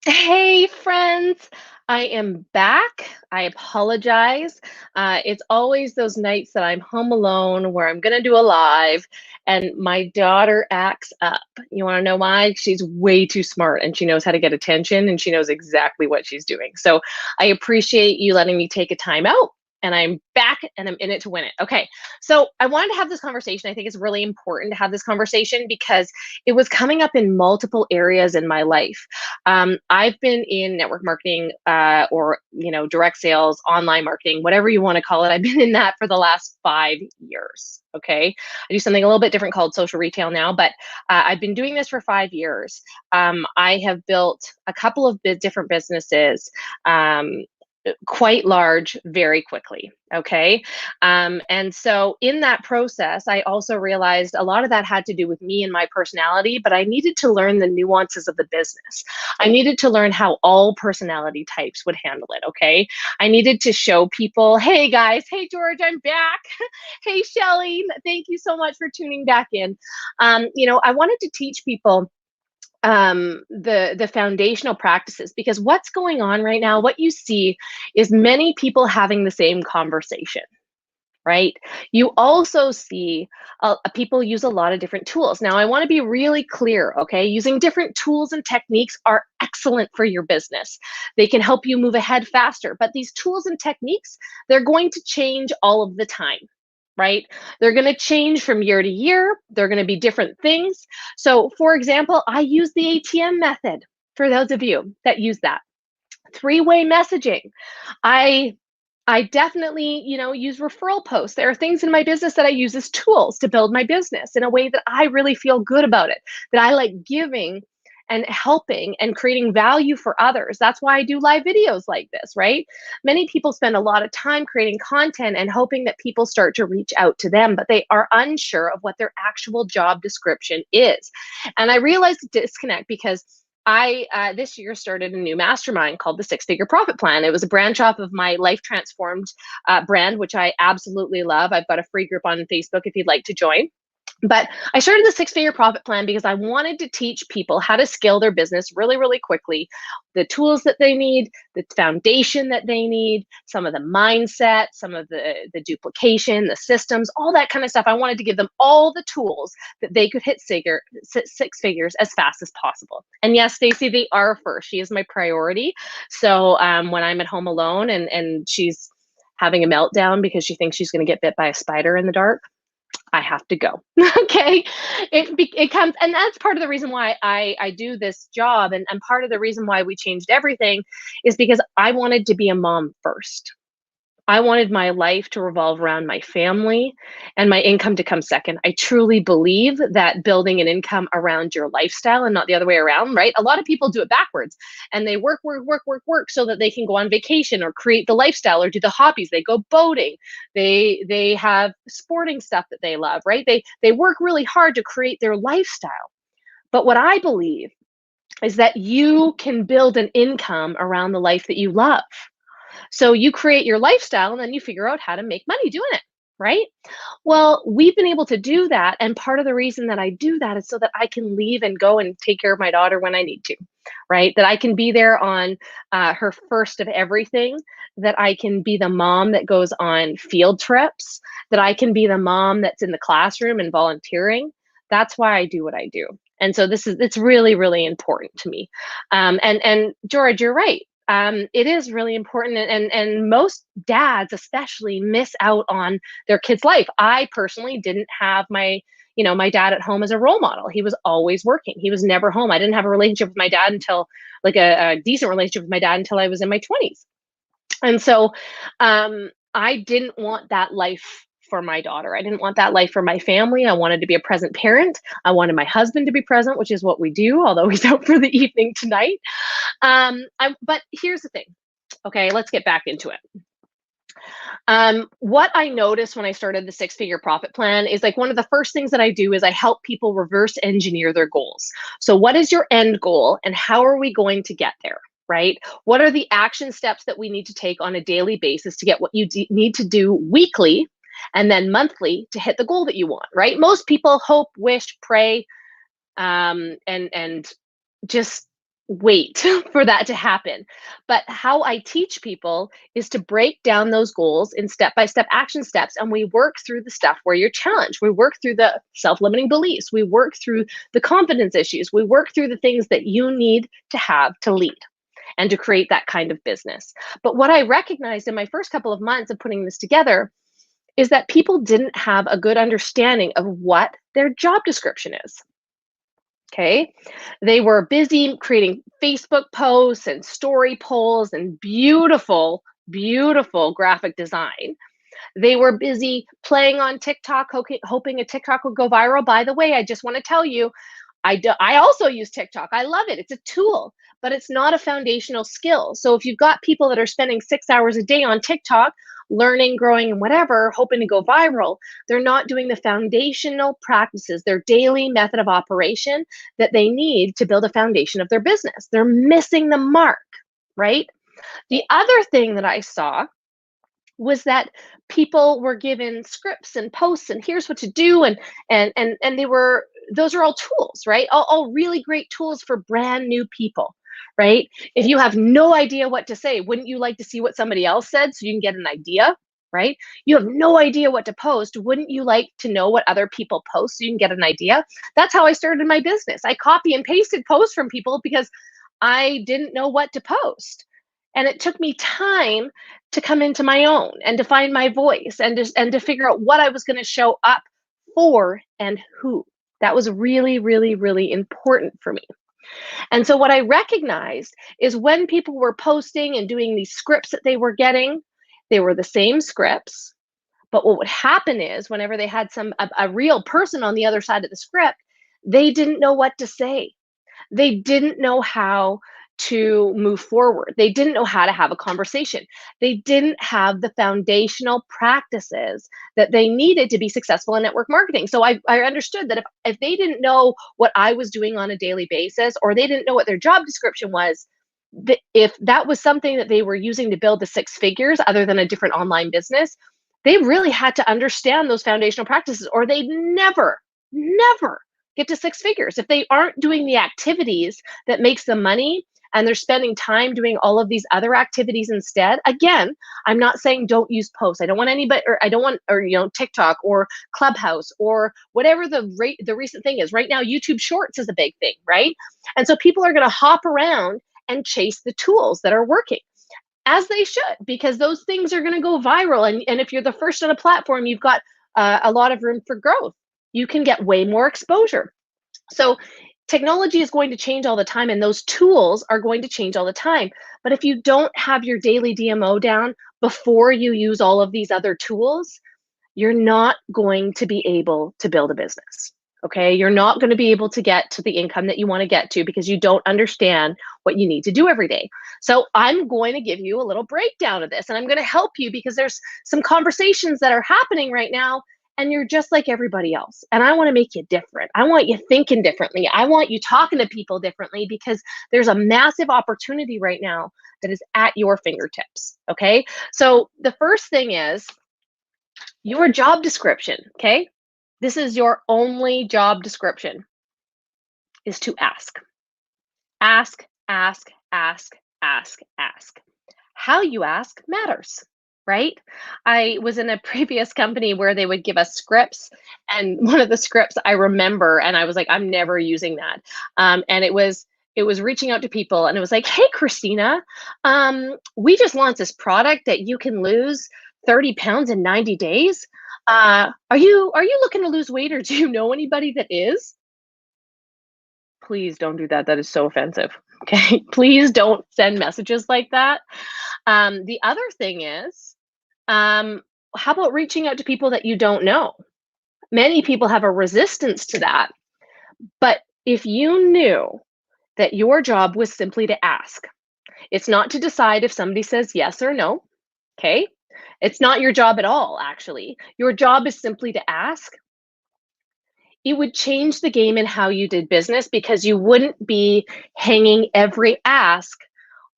Hey, friends. I am back. I apologize. It's always those nights that I'm home alone where I'm going to do a live and my daughter acts up. You want to know why? She's way too smart and she knows how to get attention and she knows exactly what she's doing. So I appreciate you letting me take a time out. And I'm back and I'm in it to win it. Okay. So I wanted to have this conversation. I think it's really important to have this conversation because it was coming up in multiple areas in my life. I've been in network marketing or direct sales, online marketing, whatever you want to call it. I've been in that for the last 5 years. Okay, I do something a little bit different called social retail now, but I've been doing this for 5 years. I have built a couple of different businesses. Quite large very quickly. Okay. And so in that process, I also realized a lot of that had to do with me and my personality, but I needed to learn the nuances of the business. I needed to learn how all personality types would handle it. Okay. I needed to show people, hey guys, hey George, I'm back. Hey Shelly, thank you so much for tuning back in. I wanted to teach people the foundational practices, because what's going on right now, what you see is many people having the same conversation, right? You also see people use a lot of different tools. Now I want to be really clear. Okay, using different tools and techniques are excellent for your business. They can help you move ahead faster, but these tools and techniques, they're going to change all of the time, right? They're going to change from year to year. They're going to be different things. So, for example, I use the ATM method for those of you that use that. Three-way messaging. I I definitely, use referral posts. There are things in my business that I use as tools to build my business in a way that I really feel good about it, that I like giving and helping and creating value for others. That's why I do live videos like this, right? Many people spend a lot of time creating content and hoping that people start to reach out to them, but they are unsure of what their actual job description is. And I realized the disconnect because I this year started a new mastermind called the Six Figure Profit Plan. It was a branch off of my Life Transformed brand, which I absolutely love. I've got a free group on Facebook if you'd like to join. But I started the Six Figure Profit Plan because I wanted to teach people how to scale their business really, really quickly, the tools that they need, the foundation that they need, some of the mindset, some of the duplication, the systems, all that kind of stuff. I wanted to give them all the tools that they could hit six figures as fast as possible. And yes, Stacy, they are first. She is my priority. So when I'm at home alone and she's having a meltdown because she thinks she's going to get bit by a spider in the dark, I have to go. Okay. It comes, and that's part of the reason why I do this job. And part of the reason why we changed everything is because I wanted to be a mom first. I wanted my life to revolve around my family and my income to come second. I truly believe that building an income around your lifestyle and not the other way around, right? A lot of people do it backwards and they work, work, work, work, work so that they can go on vacation or create the lifestyle or do the hobbies. They go boating. They have sporting stuff that they love, right? They work really hard to create their lifestyle. But what I believe is that you can build an income around the life that you love. So you create your lifestyle and then you figure out how to make money doing it, right? Well, we've been able to do that. And part of the reason that I do that is so that I can leave and go and take care of my daughter when I need to, right? That I can be there on her first of everything, that I can be the mom that goes on field trips, that I can be the mom that's in the classroom and volunteering. That's why I do what I do. And so it's really, really important to me. And George, you're right. It is really important, and most dads especially miss out on their kids' life. I personally didn't have my dad at home as a role model. He was always working. He was never home. I didn't have a relationship with my dad until like a decent relationship with my dad until I was in my 20s. And so I didn't want that life for my daughter. I didn't want that life for my family. I wanted to be a present parent. I wanted my husband to be present, which is what we do, although he's out for the evening tonight. But here's the thing. Okay, let's get back into it. What I noticed when I started the Six Figure Profit Plan is like one of the first things that I do is I help people reverse engineer their goals. So, what is your end goal and how are we going to get there? Right? What are the action steps that we need to take on a daily basis to get what you need to do weekly and then monthly to hit the goal that you want? Right? Most people hope, wish, pray, and just wait for that to happen. But how I teach people is to break down those goals in step-by-step action steps, and we work through the stuff where you're challenged. We work through the self-limiting beliefs. We work through the confidence issues. We work through the things that you need to have to lead and to create that kind of business. But what I recognized in my first couple of months of putting this together is that people didn't have a good understanding of what their job description is. Okay. They were busy creating Facebook posts and story polls and beautiful, beautiful graphic design. They were busy playing on TikTok, hoping a TikTok would go viral. By the way, I just want to tell you, I also use TikTok. I love it. It's a tool, but it's not a foundational skill. So if you've got people that are spending 6 hours a day on TikTok, learning, growing, and whatever, hoping to go viral, they're not doing the foundational practices, their daily method of operation that they need to build a foundation of their business. They're missing the mark, right? The other thing that I saw was that people were given scripts and posts and here's what to do, and they were, those are all tools, right? All really great tools for brand new people, right? If you have no idea what to say, wouldn't you like to see what somebody else said so you can get an idea, right? You have no idea what to post, wouldn't you like to know what other people post so you can get an idea? That's how I started my business. I copy and pasted posts from people because I didn't know what to post. And it took me time to come into my own and to find my voice and to figure out what I was going to show up for and who. That was really, really, really important for me. And so what I recognized is when people were posting and doing these scripts that they were getting, they were the same scripts. But what would happen is whenever they had a real person on the other side of the script, they didn't know what to say. They didn't know how to move forward. They didn't know how to have a conversation. They didn't have the foundational practices that they needed to be successful in network marketing. So I understood that if they didn't know what I was doing on a daily basis, or they didn't know what their job description was, if that was something that they were using to build the six figures other than a different online business, they really had to understand those foundational practices, or they'd never get to six figures. If they aren't doing the activities that makes them money and they're spending time doing all of these other activities instead. Again, I'm not saying don't use posts. I don't want anybody, or I don't want, or TikTok or Clubhouse or whatever the recent thing is. Right now, YouTube Shorts is a big thing, right? And so people are going to hop around and chase the tools that are working, as they should, because those things are going to go viral. And if you're the first on a platform, you've got a lot of room for growth. You can get way more exposure. So technology is going to change all the time, and those tools are going to change all the time. But if you don't have your daily DMO down before you use all of these other tools, you're not going to be able to build a business. Okay, you're not going to be able to get to the income that you want to get to because you don't understand what you need to do every day. So I'm going to give you a little breakdown of this, and I'm going to help you because there's some conversations that are happening right now, and you're just like everybody else. And I want to make you different. I want you thinking differently. I want you talking to people differently because there's a massive opportunity right now that is at your fingertips. Okay, so the first thing is your job description. Okay, this is your only job description, is to ask. Ask, ask, ask, ask, ask. How you ask matters, right? I was in a previous company where they would give us scripts, and one of the scripts I remember, and I was like, I'm never using that. And it was reaching out to people, and it was like, hey, Christina, we just launched this product that you can lose 30 pounds in 90 days. Are you looking to lose weight, or do you know anybody that is? Please don't do that. That is so offensive. Okay. Please don't send messages like that. The other thing is, how about reaching out to people that you don't know? Many people have a resistance to that. But if you knew that your job was simply to ask, it's not to decide if somebody says yes or no. Okay. It's not your job at all, actually. Your job is simply to ask. It would change the game in how you did business because you wouldn't be hanging every ask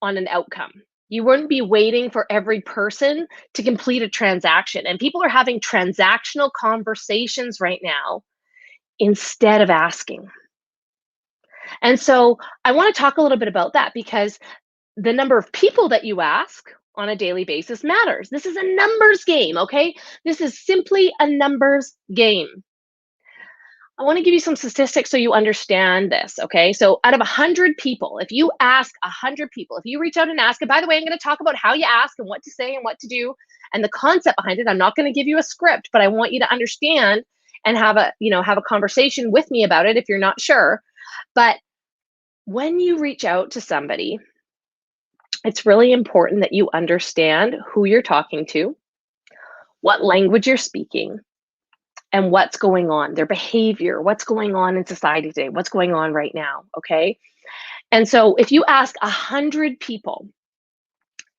on an outcome. You wouldn't be waiting for every person to complete a transaction. And people are having transactional conversations right now instead of asking. And so I want to talk a little bit about that because the number of people that you ask on a daily basis matters. This is a numbers game, okay? This is simply a numbers game. I want to give you some statistics so you understand this, okay? So out of 100 people, if you ask 100 people, if you reach out and ask, and by the way, I'm going to talk about how you ask and what to say and what to do and the concept behind it. I'm not going to give you a script, but I want you to understand and have a conversation with me about it if you're not sure. But when you reach out to somebody, it's really important that you understand who you're talking to, what language you're speaking, and what's going on, their behavior, what's going on in society today, what's going on right now, okay? And so if you ask 100 people,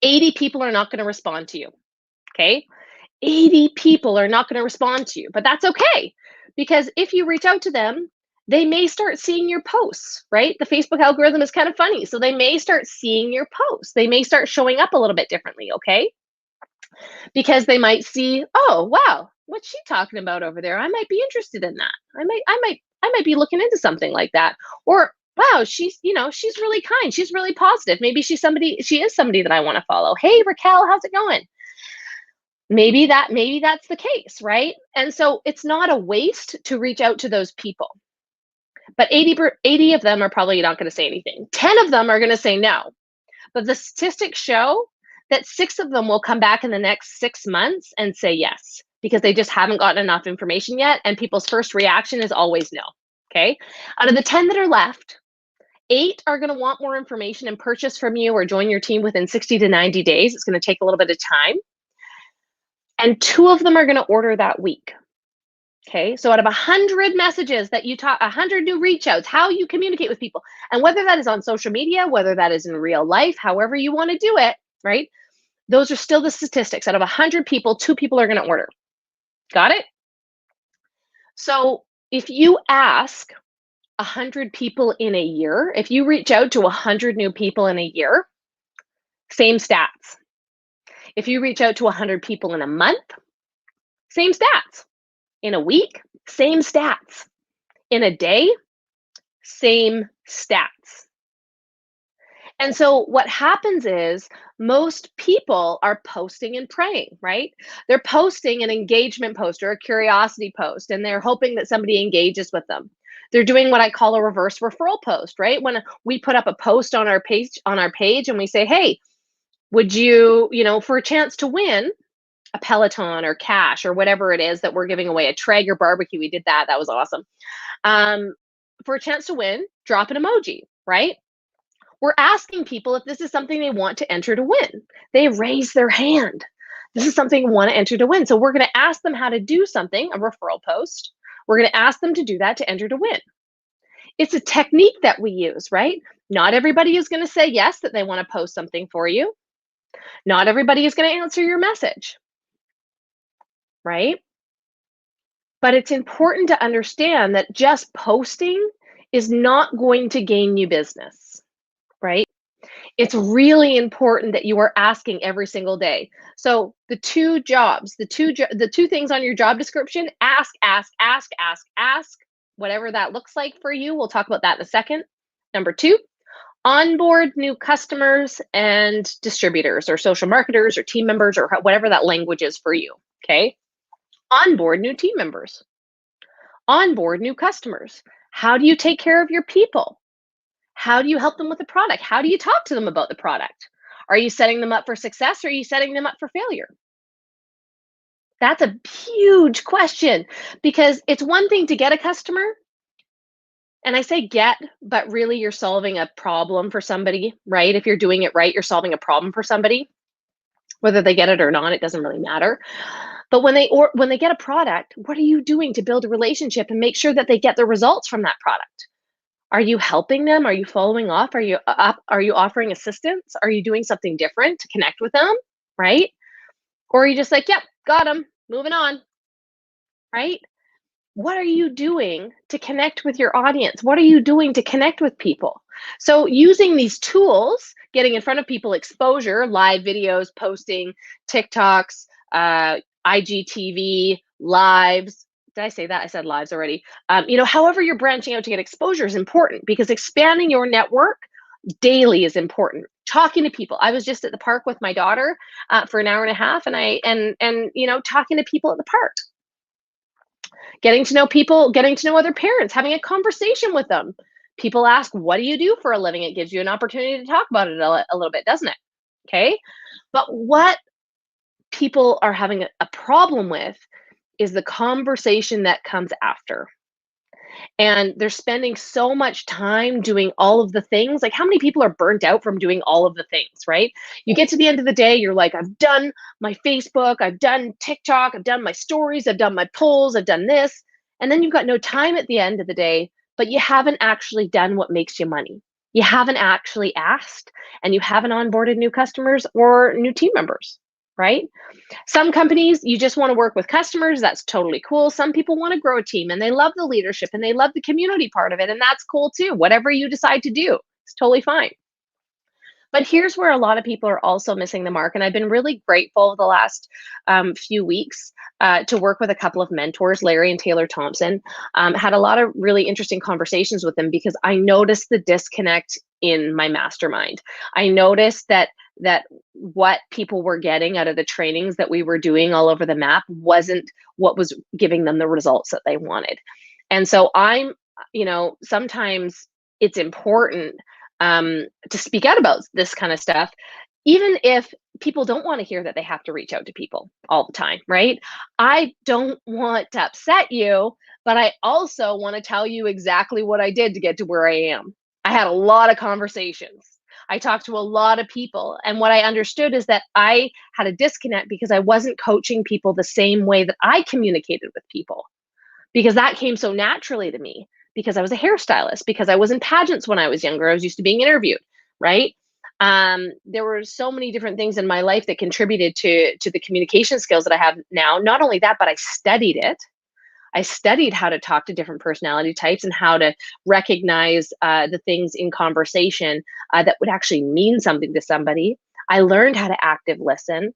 80 people are not going to respond to you, okay? 80 people are not going to respond to you, but that's okay because if you reach out to them, they may start seeing your posts, right? The Facebook algorithm is kind of funny. So they may start seeing your posts. They may start showing up a little bit differently, okay? Because they might see, oh, wow, what's she talking about over there? I might be interested in that. I might be looking into something like that. Or wow, she's really kind. She's really positive. Maybe she is somebody that I want to follow. Hey, Raquel, how's it going? Maybe that's the case, right? And so it's not a waste to reach out to those people. But 80 of them are probably not going to say anything. 10 of them are going to say no. But the statistics show that 6 of them will come back in the next 6 months and say yes, because they just haven't gotten enough information yet. And people's first reaction is always no. Okay. Out of the 10 that are left, 8 are going to want more information and purchase from you or join your team within 60 to 90 days. It's going to take a little bit of time. And 2 of them are going to order that week. Okay, so out of 100 messages that you talk, 100 new reach outs, how you communicate with people, and whether that is on social media, whether that is in real life, however you want to do it, right? Those are still the statistics. Out of 100 people, 2 people are going to order. Got it? So if you ask 100 people in a year, if you reach out to 100 new people in a year, same stats. If you reach out to 100 people in a month, same stats. In a week, same stats. In a day, same stats. And so what happens is most people are posting and praying, right? They're posting an engagement post or a curiosity post, and they're hoping that somebody engages with them. They're doing what I call a reverse referral post, right? When we put up a post on our page and we say, hey, would you, for a chance to win a Peloton or cash or whatever it is that we're giving away, a Traeger barbecue. We did that. That was awesome. For a chance to win, drop an emoji, right? We're asking people if this is something they want to enter to win. They raise their hand. This is something they want to enter to win. So we're going to ask them how to do something, a referral post. We're going to ask them to do that to enter to win. It's a technique that we use, right? Not everybody is going to say yes, that they want to post something for you. Not everybody is going to answer your message, right? But it's important to understand that just posting is not going to gain you business, right? It's really important that you are asking every single day. So the two things on your job description, ask, whatever that looks like for you. We'll talk about that in a second. Number 2, onboard new customers and distributors or social marketers or team members or whatever that language is for you, okay? Onboard new team members. Onboard new customers. How do you take care of your people? How do you help them with the product? How do you talk to them about the product? Are you setting them up for success or are you setting them up for failure? That's a huge question because it's one thing to get a customer. And I say get, but really you're solving a problem for somebody, right? If you're doing it right, you're solving a problem for somebody. Whether they get it or not, it doesn't really matter. But when they get a product, what are you doing to build a relationship and make sure that they get the results from that product? Are you helping them? Are you following up? Are you offering assistance? Are you doing something different to connect with them, right? Or are you just like, yep, got them, moving on, right? What are you doing to connect with your audience? What are you doing to connect with people? So using these tools, getting in front of people, exposure, live videos, posting, TikToks, IGTV, lives, did I say that? I said lives already. However you're branching out to get exposure is important because expanding your network daily is important. Talking to people. I was just at the park with my daughter for an hour and a half, and talking to people at the park, getting to know people, getting to know other parents, having a conversation with them. People ask, "What do you do for a living?" It gives you an opportunity to talk about it a little bit, doesn't it? Okay, but what people are having a problem with is the conversation that comes after. And they're spending so much time doing all of the things. Like, how many people are burnt out from doing all of the things, right? You get to the end of the day, you're like, I've done my Facebook, I've done TikTok, I've done my stories, I've done my polls, I've done this. And then you've got no time at the end of the day, but you haven't actually done what makes you money. You haven't actually asked, and you haven't onboarded new customers or new team members, right? Some companies, you just want to work with customers. That's totally cool. Some people want to grow a team and they love the leadership and they love the community part of it. And that's cool too. Whatever you decide to do, it's totally fine. But here's where a lot of people are also missing the mark. And I've been really grateful the last few weeks to work with a couple of mentors, Larry and Taylor Thompson. Had a lot of really interesting conversations with them because I noticed the disconnect in my mastermind. I noticed that what people were getting out of the trainings that we were doing all over the map wasn't what was giving them the results that they wanted. And so sometimes it's important to speak out about this kind of stuff, even if people don't want to hear that they have to reach out to people all the time, right? I don't want to upset you, but I also want to tell you exactly what I did to get to where I am. I had a lot of conversations. I talked to a lot of people. And what I understood is that I had a disconnect because I wasn't coaching people the same way that I communicated with people, because that came so naturally to me because I was a hairstylist, because I was in pageants when I was younger. I was used to being interviewed, right? There were so many different things in my life that contributed to the communication skills that I have now. Not only that, but I studied it. I studied how to talk to different personality types and how to recognize the things in conversation that would actually mean something to somebody. I learned how to active listen.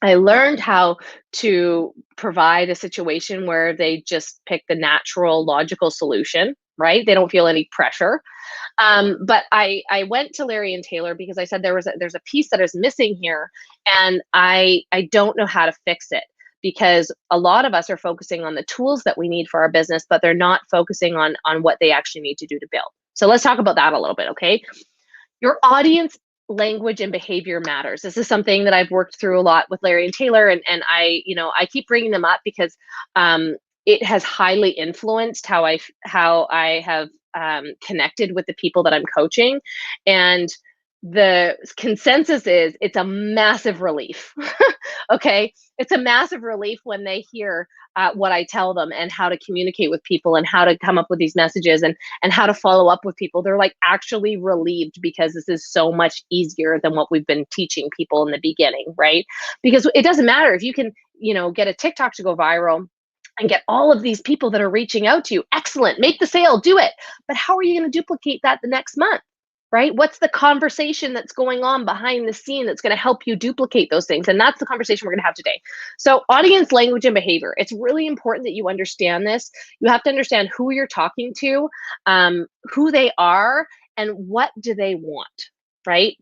I learned how to provide a situation where they just pick the natural, logical solution, right? They don't feel any pressure. But I went to Larry and Taylor because I said there's a piece that is missing here, and I don't know how to fix it because a lot of us are focusing on the tools that we need for our business, but they're not focusing on what they actually need to do to build. So let's talk about that a little bit, okay? Your audience language and behavior matters. This is something that I've worked through a lot with Larry and Taylor, and I keep bringing them up because it has highly influenced how I have connected with the people that I'm coaching, and the consensus is it's a massive relief. Okay, it's a massive relief when they hear what I tell them and how to communicate with people and how to come up with these messages and how to follow up with people. They're like actually relieved because this is so much easier than what we've been teaching people in the beginning, right? Because it doesn't matter if you can, get a TikTok to go viral and get all of these people that are reaching out to you. Excellent. Make the sale, do it. But how are you going to duplicate that the next month? Right? What's the conversation that's going on behind the scene that's going to help you duplicate those things? And that's the conversation we're going to have today. So, audience language and behavior. It's really important that you understand this. You have to understand who you're talking to, who they are, and what do they want, right?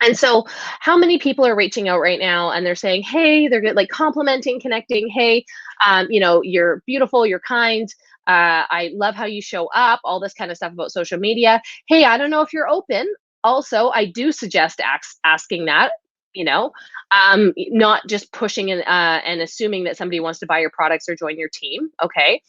And so, how many people are reaching out right now and they're saying, hey, they're like complimenting, connecting, hey, you're beautiful, you're kind. I love how you show up, all this kind of stuff about social media. Hey, I don't know if you're open. Also, I do suggest asking that, not just pushing and assuming that somebody wants to buy your products or join your team. Okay.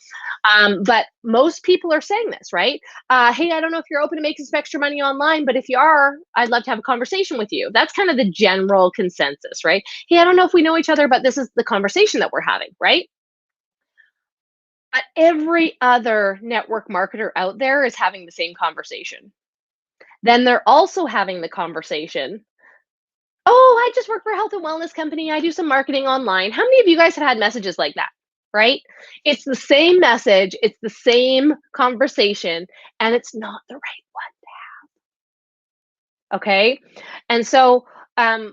But most people are saying this, right? Hey, I don't know if you're open to making some extra money online, but if you are, I'd love to have a conversation with you. That's kind of the general consensus, right? Hey, I don't know if we know each other, but this is the conversation that we're having, right? But every other network marketer out there is having the same conversation. Then they're also having the conversation. Oh, I just work for a health and wellness company. I do some marketing online. How many of you guys have had messages like that? Right? It's the same message, it's the same conversation, and it's not the right one. Okay. And so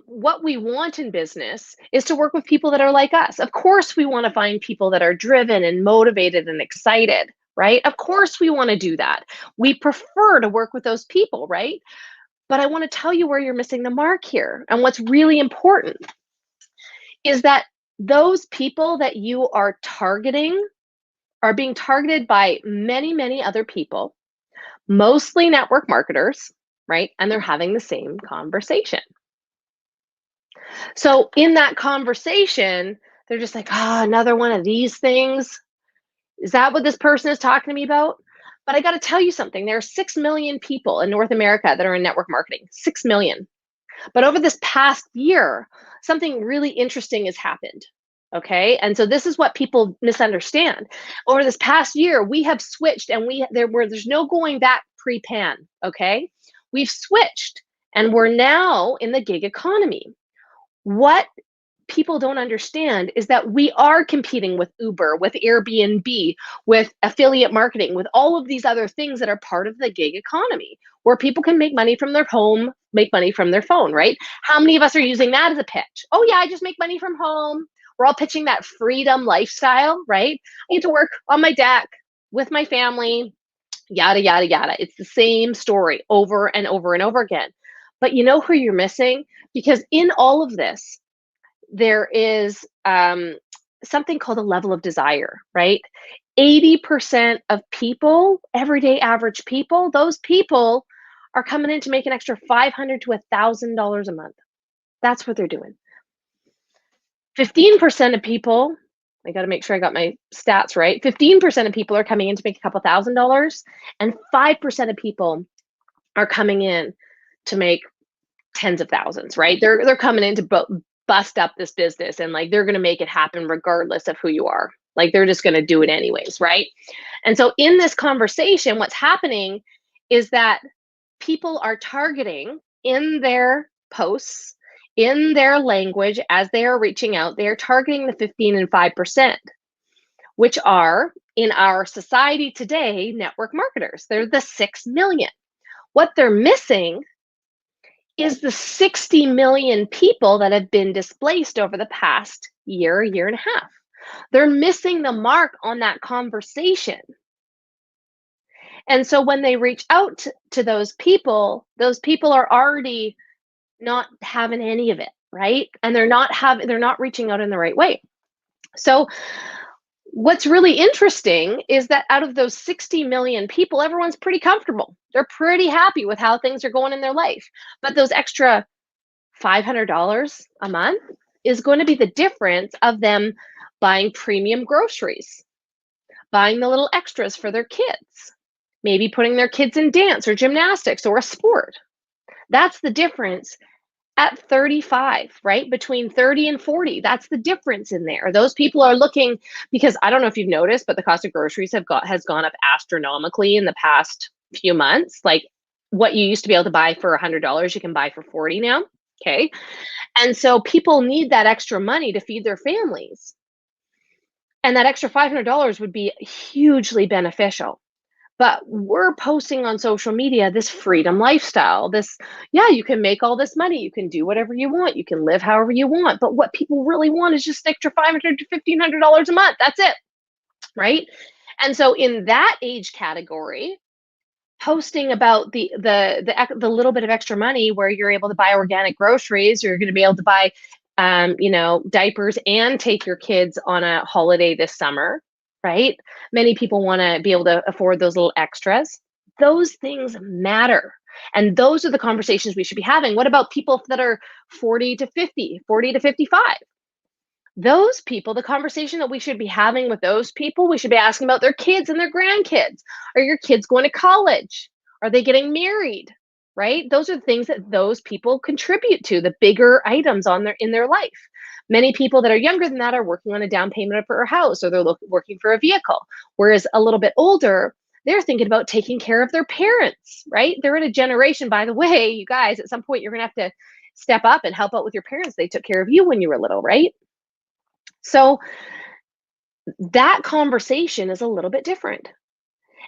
what we want in business is to work with people that are like us. Of course, we want to find people that are driven and motivated and excited, right? Of course, we want to do that. We prefer to work with those people, right? But I want to tell you where you're missing the mark here. And what's really important is that those people that you are targeting are being targeted by many, many other people, mostly network marketers, right? And they're having the same conversation. So in that conversation, they're just like, oh, another one of these things. Is that what this person is talking to me about? But I got to tell you something. There are 6 million people in North America that are in network marketing, 6 million. But over this past year, something really interesting has happened. Okay. And so this is what people misunderstand. Over this past year, we have switched and there's no going back pre-pan. Okay. We've switched and we're now in the gig economy. What people don't understand is that we are competing with Uber, with Airbnb, with affiliate marketing, with all of these other things that are part of the gig economy, where people can make money from their home, make money from their phone, right? How many of us are using that as a pitch? Oh, yeah, I just make money from home. We're all pitching that freedom lifestyle, right? I get to work on my deck with my family, yada, yada, yada. It's the same story over and over and over again. But you know who you're missing? Because in all of this, there is something called a level of desire, right? 80% of people, everyday average people, those people are coming in to make an extra $500 to $1,000 a month. That's what they're doing. 15% of people, I got to make sure I got my stats right. 15% of people are coming in to make a couple $1,000s, and 5% of people are coming in to make tens of thousands, right? They're coming in to bust up this business, and like they're going to make it happen regardless of who you are. Like they're just going to do it anyways, right? And so in this conversation, what's happening is that people are targeting in their posts, in their language as they are reaching out, they are targeting the 15 and 5%, which are in our society today, network marketers. They're the 6 million. What they're missing is the 60 million people that have been displaced over the past year and a half. They're missing the mark on that conversation. And so when they reach out to those people are already not having any of it, right? And they're not reaching out in the right way. So what's really interesting is that out of those 60 million people, everyone's pretty comfortable. They're pretty happy with how things are going in their life. But those extra $500 a month is going to be the difference of them buying premium groceries, buying the little extras for their kids, maybe putting their kids in dance or gymnastics or a sport. That's the difference at 35, right? Between 30 and 40, that's the difference in there. Those people are looking, because I don't know if you've noticed, but the cost of groceries has gone up astronomically in the past few months. Like what you used to be able to buy for $100, you can buy for 40 now. Okay. And so people need that extra money to feed their families. And that extra $500 would be hugely beneficial. But we're posting on social media this freedom lifestyle, this, yeah, you can make all this money, you can do whatever you want, you can live however you want. But what people really want is just extra $500 to $1,500 a month. That's it. Right. And so in that age category, posting about the little bit of extra money where you're able to buy organic groceries, you're going to be able to buy diapers and take your kids on a holiday this summer, right? Many people want to be able to afford those little extras. Those things matter. And those are the conversations we should be having. What about people that are 40 to 50, 40 to 55? Those people, the conversation that we should be having with those people, we should be asking about their kids and their grandkids. Are your kids going to college? Are they getting married? Right? Those are the things that those people contribute to, the bigger items in their life. Many people that are younger than that are working on a down payment for a house, or they're working for a vehicle. Whereas a little bit older, they're thinking about taking care of their parents, right? They're in a generation, by the way, you guys, at some point you're going to have to step up and help out with your parents. They took care of you when you were little, right? So that conversation is a little bit different.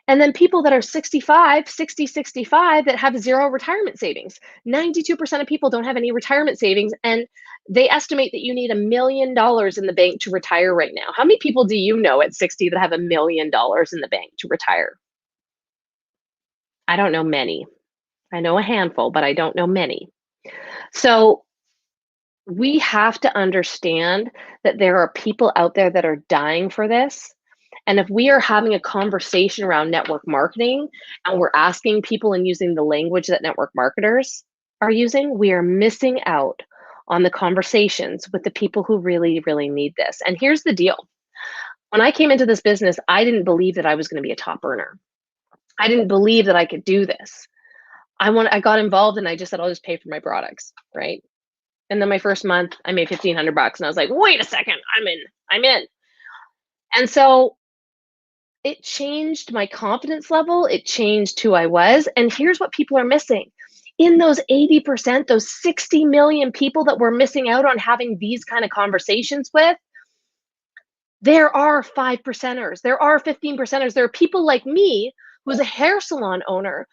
And then people that are 65, 60, 65 that have zero retirement savings. 92% of people don't have any retirement savings. And they estimate that you need $1 million in the bank to retire right now. How many people do you know at 60 that have $1 million in the bank to retire? I don't know many. I know a handful, but I don't know many. So we have to understand that there are people out there that are dying for this. And if we are having a conversation around network marketing and we're asking people and using the language that network marketers are using, we are missing out on the conversations with the people who really, really need this. And here's the deal. When I came into this business, I didn't believe that I was going to be a top earner. I didn't believe that I could do this. I got involved and I just said, I'll just pay for my products, right? And then my first month, I made $1,500 and I was like, wait a second, I'm in. And so it changed my confidence level. It changed who I was. And here's what people are missing. In those 80%, those 60 million people that we're missing out on having these kind of conversations with, there are 5%ers, there are 15%ers, there are people like me who was a hair salon owner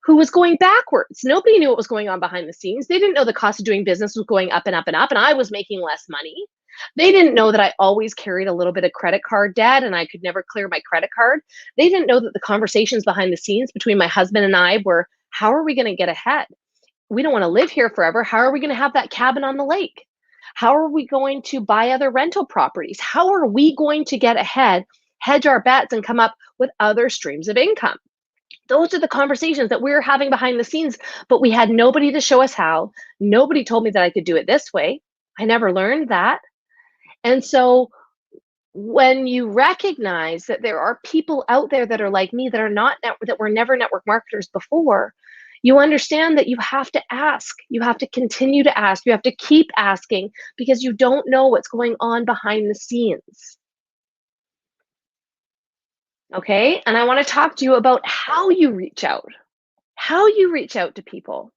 who was going backwards. Nobody knew what was going on behind the scenes. They didn't know the cost of doing business was going up and up and up, and I was making less money. They didn't know that I always carried a little bit of credit card debt and I could never clear my credit card. They didn't know that the conversations behind the scenes between my husband and I were, how are we going to get ahead? We don't want to live here forever. How are we going to have that cabin on the lake? How are we going to buy other rental properties? How are we going to get ahead, hedge our bets, and come up with other streams of income? Those are the conversations that we were having behind the scenes, but we had nobody to show us how. Nobody told me that I could do it this way. I never learned that. And so when you recognize that there are people out there that are like me that are not that were never network marketers before, you understand that you have to ask. You have to continue to ask. You have to keep asking because you don't know what's going on behind the scenes. Okay? And I want to talk to you about how you reach out. How you reach out to people.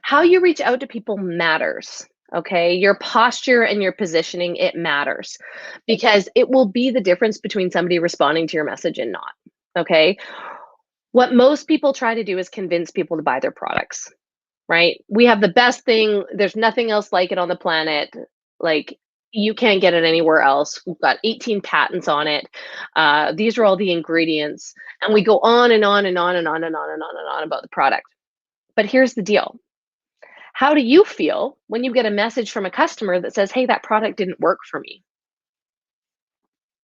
How you reach out to people matters. Okay? Your posture and your positioning, it matters because it will be the difference between somebody responding to your message and not. Okay? What most people try to do is convince people to buy their products, right? We have the best thing. There's nothing else like it on the planet. Like, you can't get it anywhere else. We've got 18 patents on it. These are all the ingredients. And we go on and on and on and on and on and on and on about the product. But here's the deal. How do you feel when you get a message from a customer that says, hey, that product didn't work for me?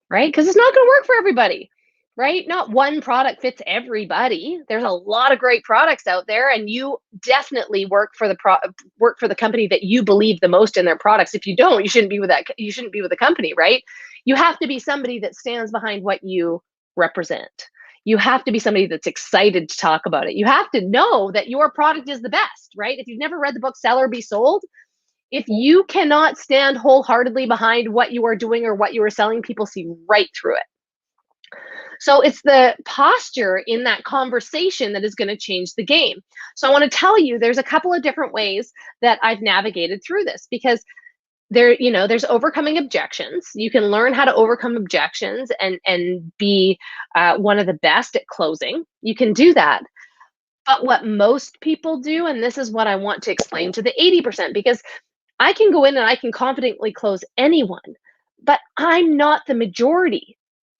Right? Because it's not going to work for everybody, right? Not one product fits everybody. There's a lot of great products out there, and you definitely work for work for the company that you believe the most in their products. If you don't, you shouldn't be with that. You shouldn't be with the company, right? You have to be somebody that stands behind what you represent. You have to be somebody that's excited to talk about it. You have to know that your product is the best, right? If you've never read the book Sell or Be Sold, if you cannot stand wholeheartedly behind what you are doing or what you are selling, people see right through it. So it's the posture in that conversation that is going to change the game. So I want to tell you there's a couple of different ways that I've navigated through this because there's overcoming objections. You can learn how to overcome objections and be one of the best at closing. You can do that. But what most people do, and this is what I want to explain to the 80%, because I can go in and I can confidently close anyone, but I'm not the majority.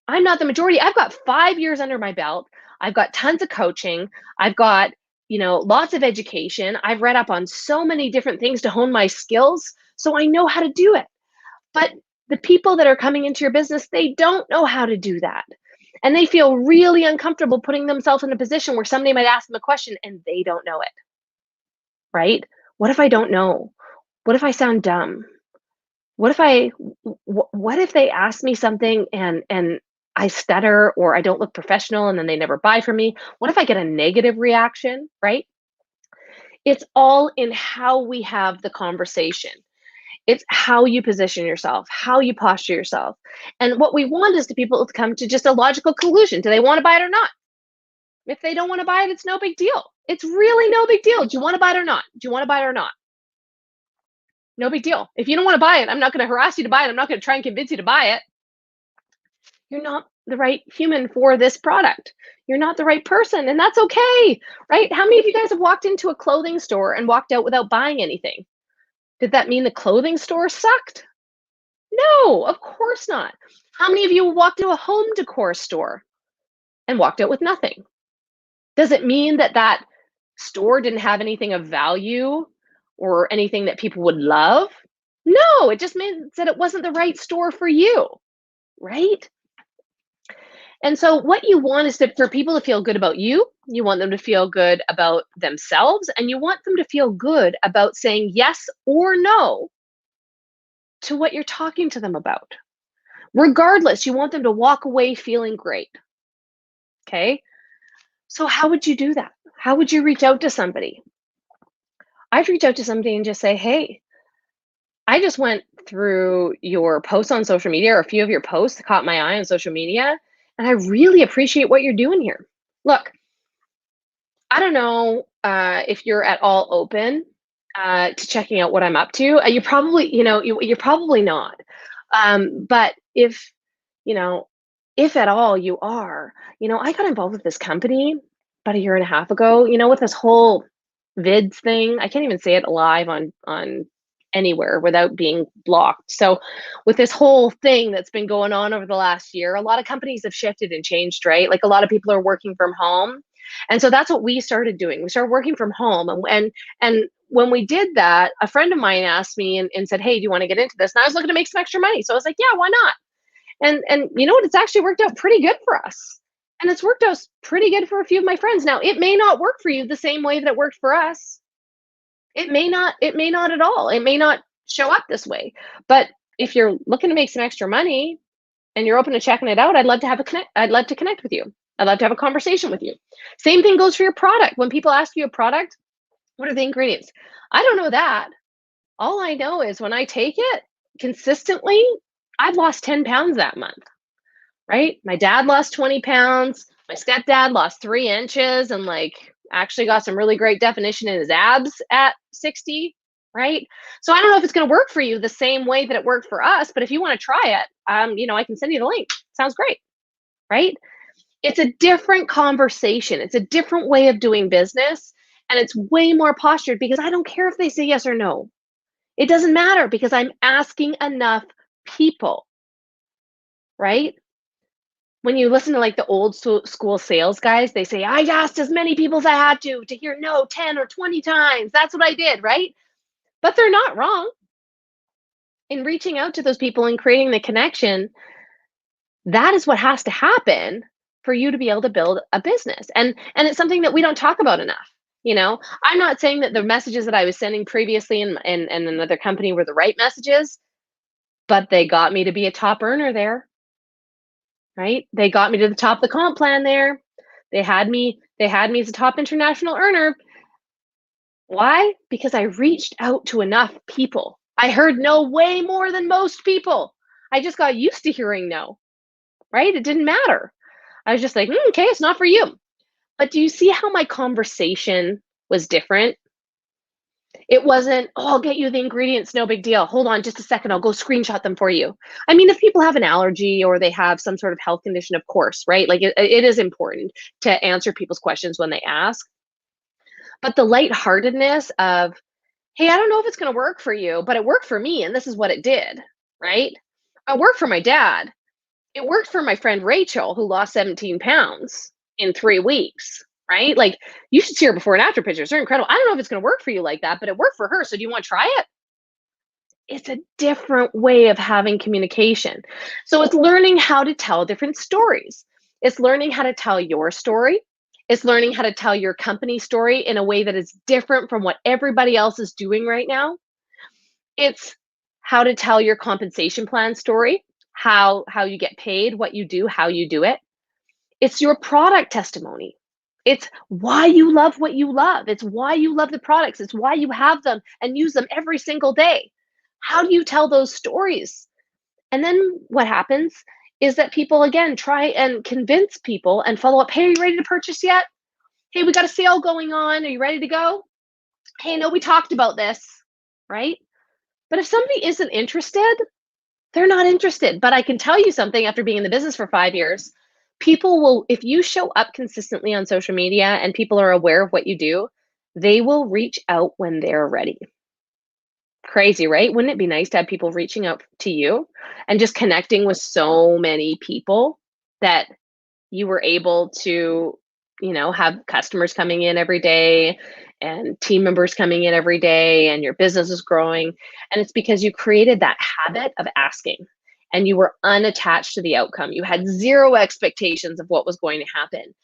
I'm not the majority. I've got 5 years under my belt. I've got tons of coaching. I've got, lots of education. I've read up on so many different things to hone my skills. So I know how to do it. But the people that are coming into your business, they don't know how to do that. And they feel really uncomfortable putting themselves in a position where somebody might ask them a question and they don't know it. Right? What if I don't know? What if I sound dumb? What if they ask me something and I stutter or I don't look professional and then they never buy from me? What if I get a negative reaction, right? It's all in how we have the conversation. It's how you position yourself, how you posture yourself. And what we want is to people to come to just a logical conclusion. Do they want to buy it or not? If they don't want to buy it, it's no big deal. It's really no big deal. Do you want to buy it or not? Do you want to buy it or not? No big deal. If you don't want to buy it, I'm not going to harass you to buy it. I'm not going to try and convince you to buy it. You're not the right human for this product. You're not the right person, and that's okay, right? How many of you guys have walked into a clothing store and walked out without buying anything? Did that mean the clothing store sucked? No, of course not. How many of you walked into a home decor store and walked out with nothing? Does it mean that that store didn't have anything of value or anything that people would love? No, it just means that it wasn't the right store for you, right? And so what you want is for people to feel good about you. You want them to feel good about themselves, and you want them to feel good about saying yes or no to what you're talking to them about. Regardless, you want them to walk away feeling great. Okay. So, how would you do that? How would you reach out to somebody? I'd reach out to somebody and just say, hey, I just went through your posts on social media, or a few of your posts that caught my eye on social media, and I really appreciate what you're doing here. Look, I don't know if you're at all open to checking out what I'm up to. You probably, you're probably not. But you know, if at all you are, I got involved with this company about a year and a half ago, with this whole vids thing. I can't even say it live on anywhere without being blocked. So with this whole thing that's been going on over the last year, a lot of companies have shifted and changed, right? Like a lot of people are working from home. And so that's what we started doing. We started working from home, and when we did that, a friend of mine asked me and said, "Hey, do you want to get into this?" And I was looking to make some extra money. So I was like, "Yeah, why not?" And you know what? It's actually worked out pretty good for us. And it's worked out pretty good for a few of my friends. Now, it may not work for you the same way that it worked for us. It may not at all. It may not show up this way. But if you're looking to make some extra money and you're open to checking it out, I'd love to connect with you. I'd love to have a conversation with you. Same thing goes for your product. When people ask you a product, what are the ingredients? I don't know that. All I know is when I take it consistently, I've lost 10 pounds that month, right? My dad lost 20 pounds. My stepdad lost 3 inches and actually got some really great definition in his abs at 60, right? So I don't know if it's going to work for you the same way that it worked for us, but if you want to try it, I can send you the link. Sounds great, right? It's a different conversation. It's a different way of doing business. And it's way more postured because I don't care if they say yes or no. It doesn't matter because I'm asking enough people, right? When you listen to the old school sales guys, they say, I asked as many people as I had to hear no 10 or 20 times. That's what I did, right? But they're not wrong. In reaching out to those people and creating the connection, that is what has to happen for you to be able to build a business. And it's something that we don't talk about enough. I'm not saying that the messages that I was sending previously in another company were the right messages, but they got me to be a top earner there, right? They got me to the top of the comp plan there. They had me as a top international earner. Why? Because I reached out to enough people. I heard no way more than most people. I just got used to hearing no, right? It didn't matter. I was just like, okay, it's not for you. But do you see how my conversation was different? It wasn't, oh, I'll get you the ingredients, no big deal. Hold on just a second, I'll go screenshot them for you. I mean, if people have an allergy or they have some sort of health condition, of course, right? Like it is important to answer people's questions when they ask. But the lightheartedness of, hey, I don't know if it's going to work for you, but it worked for me, and this is what it did, right? It worked for my dad. It worked for my friend Rachel, who lost 17 pounds in 3 weeks, right? Like, you should see her before and after pictures. They're incredible. I don't know if it's going to work for you like that, but it worked for her. So, do you want to try it? It's a different way of having communication. So, it's learning how to tell different stories. It's learning how to tell your story. It's learning how to tell your company story in a way that is different from what everybody else is doing right now. It's how to tell your compensation plan story, how you get paid, what you do, how you do it. It's your product testimony. It's why you love what you love. It's why you love the products. It's why you have them and use them every single day. How do you tell those stories? And then what happens is that people again try and convince people and follow up. Hey, are you ready to purchase yet? Hey, we got a sale going on. Are you ready to go? Hey, no, we talked about this, right? But if somebody isn't interested, They're not interested. But I can tell you something after being in the business for 5 years, people will, if you show up consistently on social media and people are aware of what you do, they will reach out when they're ready. Crazy, right? Wouldn't it be nice to have people reaching out to you and just connecting with so many people that you were able to, have customers coming in every day and team members coming in every day and your business is growing. And it's because you created that habit of asking and you were unattached to the outcome. You had zero expectations of what was going to happen.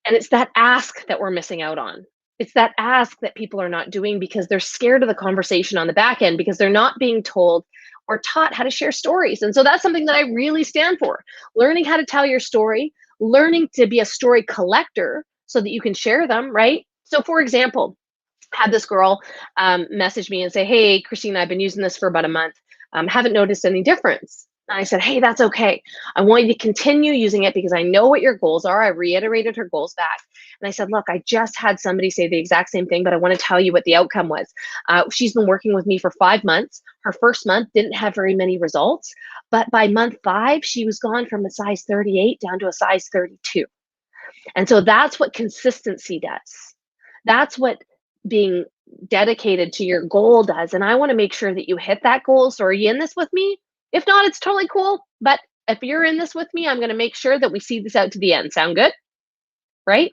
And it's that ask that we're missing out on. It's that ask that people are not doing because they're scared of the conversation on the back end because they're not being told or taught how to share stories. And so that's something that I really stand for. Learning how to tell your story, learning to be a story collector so that you can share them, right? So, for example, had this girl message me and say, "Hey, Christina, I've been using this for about a month. Haven't noticed any difference." And I said, "Hey, that's okay. I want you to continue using it because I know what your goals are." I reiterated her goals back. And I said, "Look, I just had somebody say the exact same thing, but I want to tell you what the outcome was. She's been working with me for 5 months. Her first month didn't have very many results, but by month 5, she was gone from a size 38 down to a size 32. And so that's what consistency does. That's what being dedicated to your goal does. And I want to make sure that you hit that goal. So are you in this with me? If not, it's totally cool. But if you're in this with me, I'm going to make sure that we see this out to the end. Sound good? Right?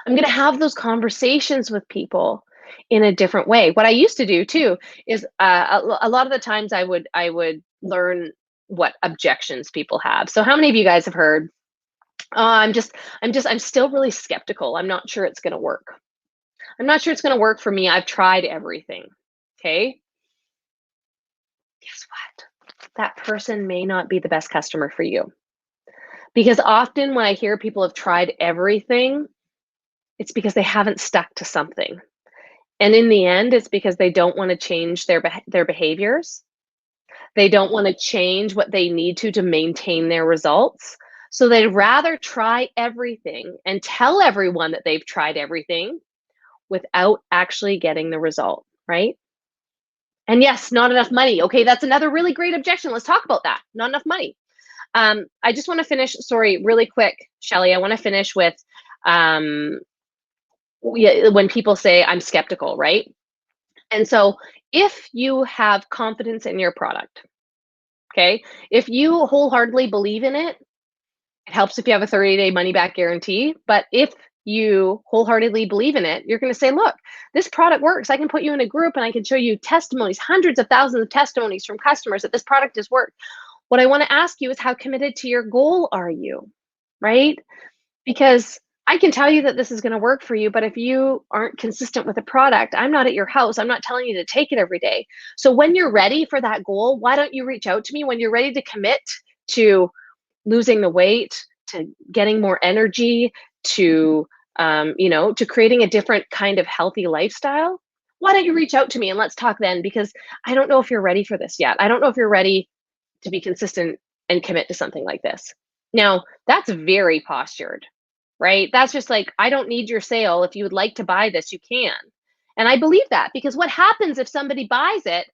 I'm going to have those conversations with people in a different way. What I used to do too is a lot of the times I would learn what objections people have. So how many of you guys have heard, I'm still really skeptical. I'm not sure it's going to work. I'm not sure it's going to work for me. I've tried everything. Okay. Guess what? That person may not be the best customer for you. Because often when I hear people have tried everything, it's because they haven't stuck to something. And in the end, it's because they don't want to change their behaviors. They don't want to change what they need to maintain their results. So they'd rather try everything and tell everyone that they've tried everything without actually getting the result, right? And yes, not enough money. Okay, that's another really great objection. Let's talk about that. Not enough money. I just want to finish, sorry, really quick, Shelly. I want to finish with when people say I'm skeptical, right? And so if you have confidence in your product, okay, if you wholeheartedly believe in it, it helps if you have a 30-day money back guarantee. But if you wholeheartedly believe in it, you're going to say, look, this product works. I can put you in a group and I can show you testimonies, hundreds of thousands of testimonies from customers that this product has worked. What I want to ask you is how committed to your goal are you, right? Because I can tell you that this is going to work for you, but if you aren't consistent with the product, I'm not at your house. I'm not telling you to take it every day. So when you're ready for that goal, why don't you reach out to me when you're ready to commit to losing the weight, to getting more energy, to to creating a different kind of healthy lifestyle? Why don't you reach out to me and let's talk then? Because I don't know if you're ready for this yet. I don't know if you're ready to be consistent and commit to something like this. Now, that's very postured, right? That's just like, I don't need your sale. If you would like to buy this, you can. And I believe that because what happens if somebody buys it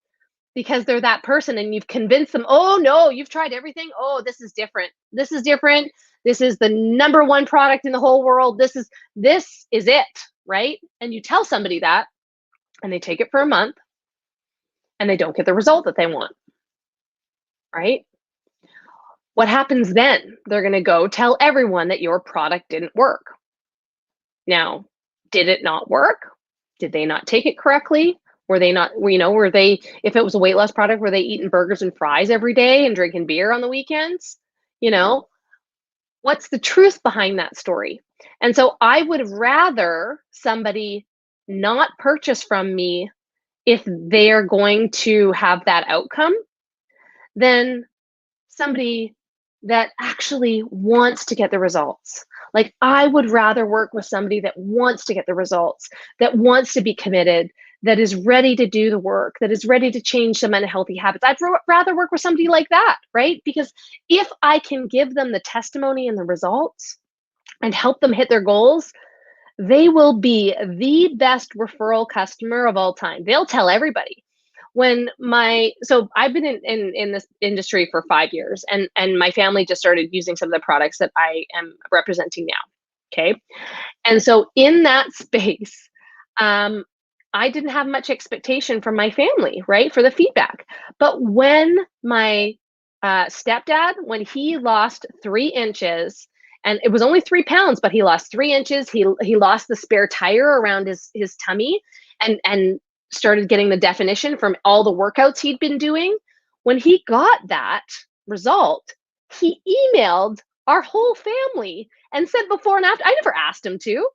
because they're that person and you've convinced them, oh no, you've tried everything. Oh, this is different. This is different. This is the number one product in the whole world. This is it, right? And you tell somebody that and they take it for a month and they don't get the result that they want, right? What happens then? They're going to go tell everyone that your product didn't work. Now, did it not work? Did they not take it correctly? Were they not, were they, if it was a weight loss product, were they eating burgers and fries every day and drinking beer on the weekends? You know, what's the truth behind that story? And so I would rather somebody not purchase from me if they're going to have that outcome than somebody that actually wants to get the results. Like I would rather work with somebody that wants to get the results, that wants to be committed, that is ready to do the work, that is ready to change some unhealthy habits. I'd rather work with somebody like that, right? Because if I can give them the testimony and the results and help them hit their goals, they will be the best referral customer of all time. They'll tell everybody. So I've been in this industry for 5 years, and my family just started using some of the products that I am representing now. Okay. And so in that space, um, I didn't have much expectation from my family, right, for the feedback. But when my stepdad, when he lost 3 inches, and it was only 3 pounds, but he lost 3 inches. He lost the spare tire around his tummy, and started getting the definition from all the workouts he'd been doing. When he got that result, he emailed our whole family and said before and after. I never asked him to.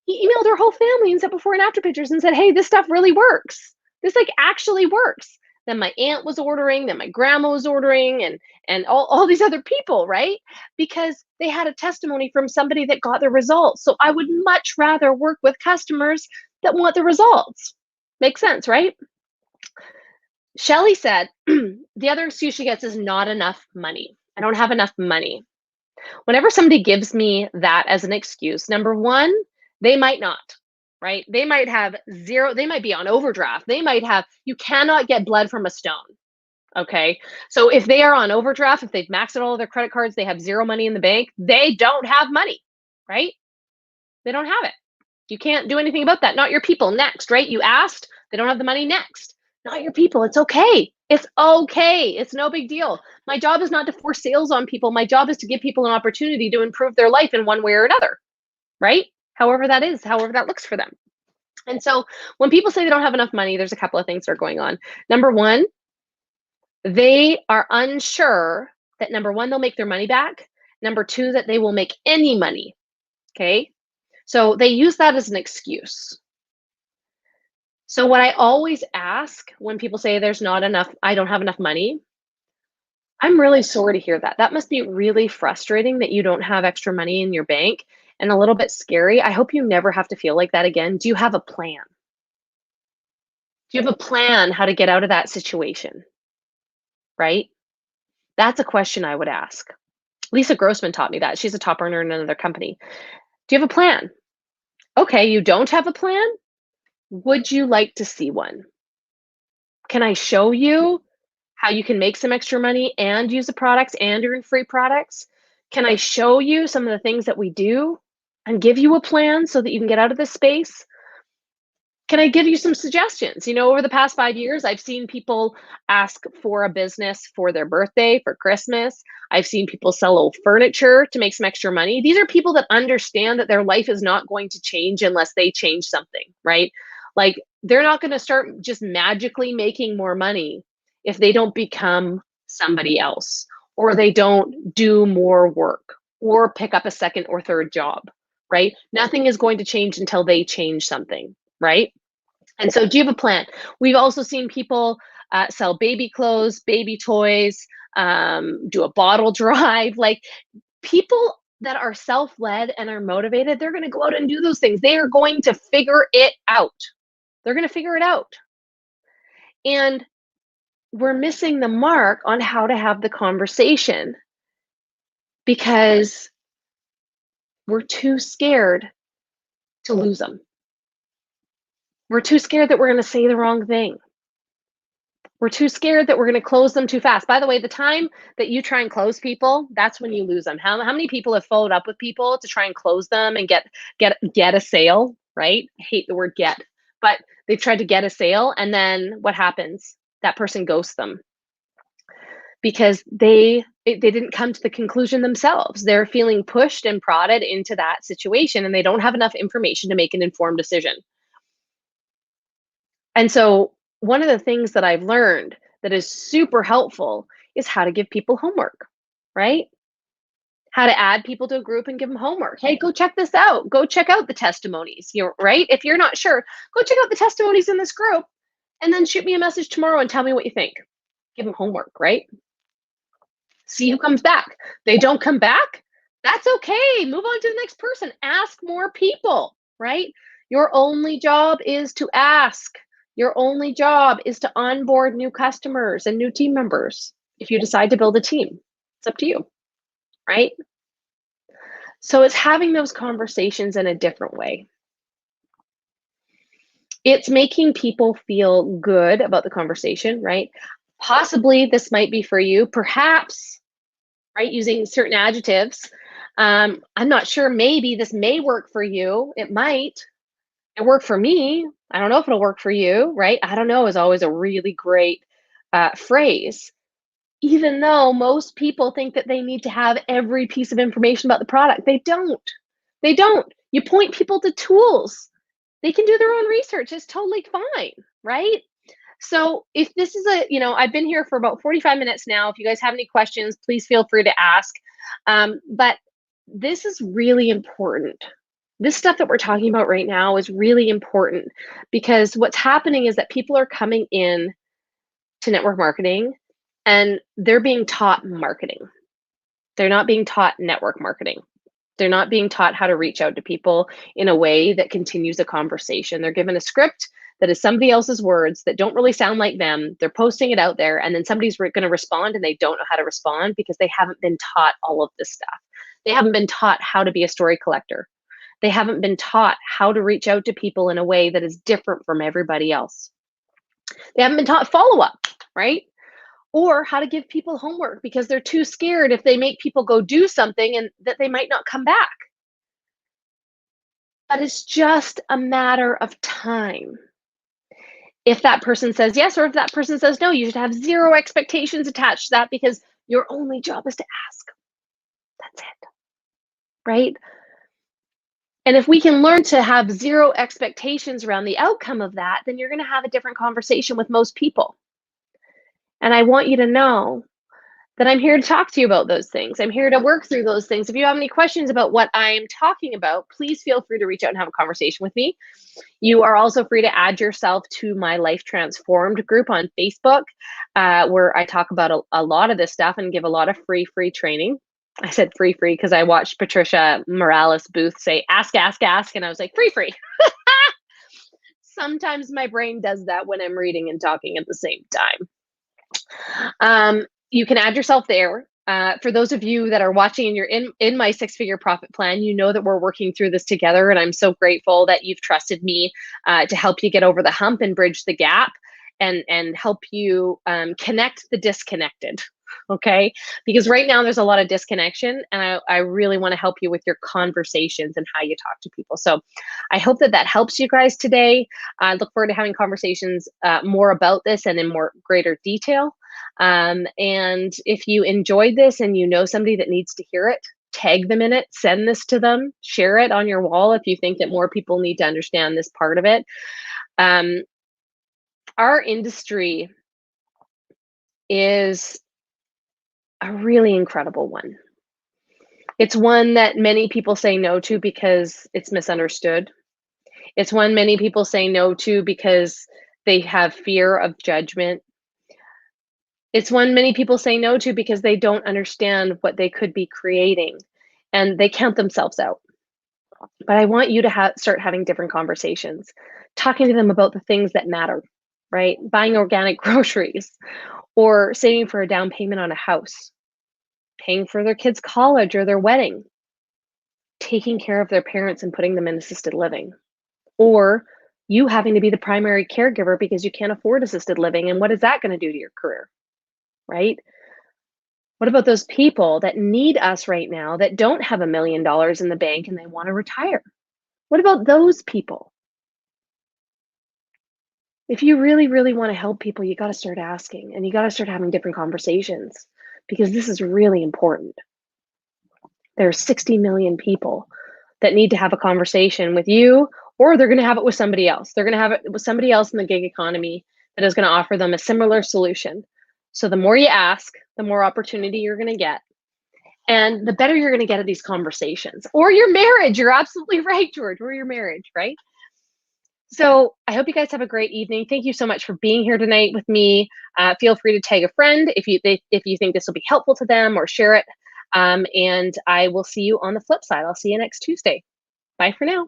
He emailed our whole family and sent before and after pictures and said, "Hey, this stuff really works. This like actually works." Then my aunt was ordering, then my grandma was ordering, and all these other people, right? Because they had a testimony from somebody that got the results. So I would much rather work with customers that want the results. Makes sense, right? Shelly said the other excuse she gets is not enough money. I don't have enough money. Whenever somebody gives me that as an excuse, number one, they might not, right? They might have zero, they might be on overdraft. You cannot get blood from a stone. Okay. So if they are on overdraft, if they've maxed out all of their credit cards, they have zero money in the bank, they don't have money, right? They don't have it. You can't do anything about that. Not your people. Next, right? You asked, they don't have the money. Next, not your people. It's okay. It's okay. It's no big deal. My job is not to force sales on people. My job is to give people an opportunity to improve their life in one way or another, right? However that is, however that looks for them. And so when people say they don't have enough money, there's a couple of things that are going on. Number one, they are unsure that number one, they'll make their money back. Number two, that they will make any money. Okay. So they use that as an excuse. So what I always ask when people say there's not enough, I don't have enough money, I'm really sorry to hear that. That must be really frustrating that you don't have extra money in your bank and a little bit scary. I hope you never have to feel like that again. Do you have a plan? Do you have a plan how to get out of that situation? Right? That's a question I would ask. Lisa Grossman taught me that. She's a top earner in another company. Do you have a plan? Okay, you don't have a plan? Would you like to see one? Can I show you how you can make some extra money and use the products and earn free products? Can I show you some of the things that we do and give you a plan so that you can get out of this space? Can I give you some suggestions? Over the past 5 years, I've seen people ask for a business for their birthday, for Christmas. I've seen people sell old furniture to make some extra money. These are people that understand that their life is not going to change unless they change something, right? Like they're not going to start just magically making more money if they don't become somebody else or they don't do more work or pick up a second or third job, right? Nothing is going to change until they change something, right? And so, do you have a plan? We've also seen people sell baby clothes, baby toys, do a bottle drive. Like people that are self led and are motivated, they're going to go out and do those things. They are going to figure it out. They're going to figure it out. And we're missing the mark on how to have the conversation because we're too scared to lose them. We're too scared that we're going to say the wrong thing. We're too scared that we're going to close them too fast. By the way, the time that you try and close people, that's when you lose them. How many people have followed up with people to try and close them and get a sale, right? I hate the word get, but they've tried to get a sale, and then what happens? That person ghosts them because they didn't come to the conclusion themselves. They're feeling pushed and prodded into that situation, and they don't have enough information to make an informed decision. And so one of the things that I've learned that is super helpful is how to give people homework, right? How to add people to a group and give them homework. Hey, go check this out. Go check out the testimonies, right? If you're not sure, go check out the testimonies in this group and then shoot me a message tomorrow and tell me what you think. Give them homework, right? See who comes back. They don't come back. That's okay. Move on to the next person. Ask more people, right? Your only job is to ask. Your only job is to onboard new customers and new team members. If you decide to build a team, it's up to you, right? So it's having those conversations in a different way. It's making people feel good about the conversation, right? Possibly this might be for you, perhaps, right? Using certain adjectives. I'm not sure, maybe this may work for you. It might. It worked for me. I don't know if it'll work for you, right? I don't know is always a really great phrase. Even though most people think that they need to have every piece of information about the product, they don't. They don't. You point people to tools. They can do their own research. It's totally fine, right? So if this is I've been here for about 45 minutes now. If you guys have any questions, please feel free to ask. But this is really important. This stuff that we're talking about right now is really important because what's happening is that people are coming in to network marketing and they're being taught marketing. They're not being taught network marketing. They're not being taught how to reach out to people in a way that continues a conversation. They're given a script that is somebody else's words that don't really sound like them. They're posting it out there, and then somebody's going to respond and they don't know how to respond because they haven't been taught all of this stuff. They haven't been taught how to be a story collector. They haven't been taught how to reach out to people in a way that is different from everybody else. They haven't been taught follow up, right? Or how to give people homework because they're too scared if they make people go do something and that they might not come back. But it's just a matter of time. If that person says yes or if that person says no, you should have zero expectations attached to that because your only job is to ask. That's it. Right? And if we can learn to have zero expectations around the outcome of that, then you're going to have a different conversation with most people. And I want you to know that I'm here to talk to you about those things. I'm here to work through those things. If you have any questions about what I'm talking about, please feel free to reach out and have a conversation with me. You are also free to add yourself to my Life Transformed group on Facebook, where I talk about a lot of this stuff and give a lot of free training. I said free because I watched Patricia Morales Booth say, ask, ask, ask. And I was like, free. Sometimes my brain does that when I'm reading and talking at the same time. You can add yourself there. For those of you that are watching and you're in my 6-figure profit plan, you know that we're working through this together. And I'm so grateful that you've trusted me to help you get over the hump and bridge the gap and help you connect the disconnected. Okay. Because right now there's a lot of disconnection and I really want to help you with your conversations and how you talk to people. So I hope that helps you guys today. I look forward to having conversations more about this and in more greater detail. And if you enjoyed this and you know somebody that needs to hear it, tag them in it, send this to them, share it on your wall if you think that more people need to understand this part of it. Our industry is a really incredible one. It's one that many people say no to because it's misunderstood. It's one many people say no to because they have fear of judgment. It's one many people say no to because they don't understand what they could be creating and they count themselves out. But I want you to start having different conversations, talking to them about the things that matter, right? Buying organic groceries or saving for a down payment on a house, paying for their kids' college or their wedding, taking care of their parents and putting them in assisted living, or you having to be the primary caregiver because you can't afford assisted living. And what is that going to do to your career, right? What about those people that need us right now that don't have $1 million in the bank and they want to retire? What about those people? If you really, really want to help people, you got to start asking and you got to start having different conversations because this is really important. There are 60 million people that need to have a conversation with you, or they're going to have it with somebody else. They're going to have it with somebody else in the gig economy that is going to offer them a similar solution. So the more you ask, the more opportunity you're going to get. And the better you're going to get at these conversations. Or your marriage. You're absolutely right, George. Or your marriage, right? So I hope you guys have a great evening. Thank you so much for being here tonight with me. Feel free to tag a friend if you think this will be helpful to them or share it. And I will see you on the flip side. I'll see you next Tuesday. Bye for now.